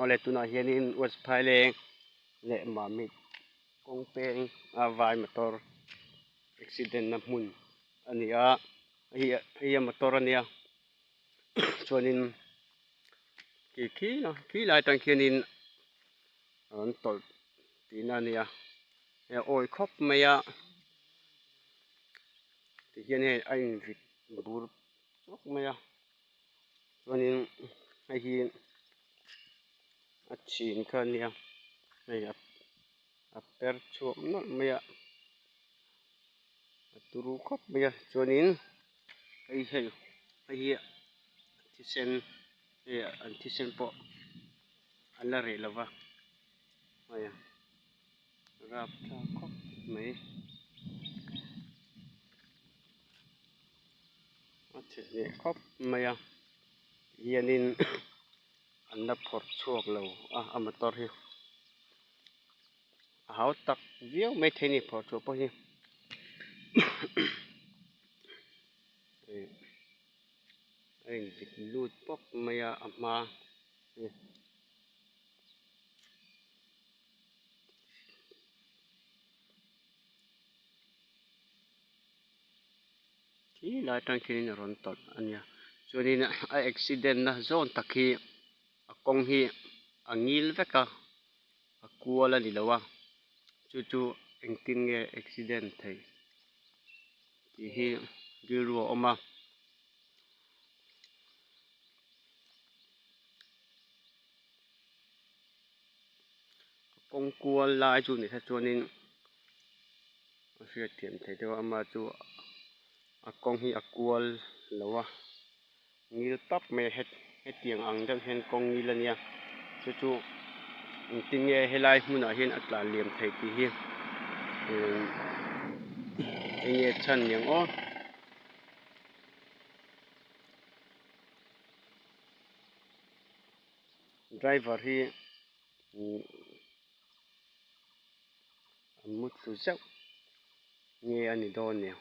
ole tuna hianin was phailen le ma mi kong peng a vai motor accident na mun ania hi motor ania chuanin ki lai tang khianin an tol tin ania e oi khop maya ti hian he a in vit bur chok maya chuanin a hi a chin kha ania hei a per chuak nol maya a turu khop maya chuanin hei hi thisen an thisen po an la reh lova maya rap tha khop mai a thil ne khop maya hianin an la phor chhuak lo a motor hi a hau tak viau mai theini phor chhuak pawh hi a in vit lut pawk maya a hma hi lai tang khianin a rawn tawlh ania chuanin a accident na zawn tak hi a kawng hi a ngil veka a kual ani lowa chu engtin nge accident thei tih hi rilru a awm a kawng kual lai chu ni kha chuanin a hriat thiam thei deuh ama chu a kawng hi a kual lowa ngil tap mai hetiang ang deuh hian kawng ngil ania chu engtin nge helai hmunah hian a tla liam thei tih hi enge chan niang aw driver hi a mut hlu zeuh nge ani dawn nia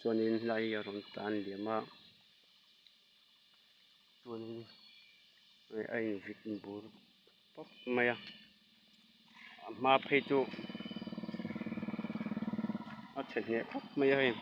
chuanin helai hi a rawn tan liam a chuanin a in vit bur pawk mai a hma phei chu a the hne khawp mai a hei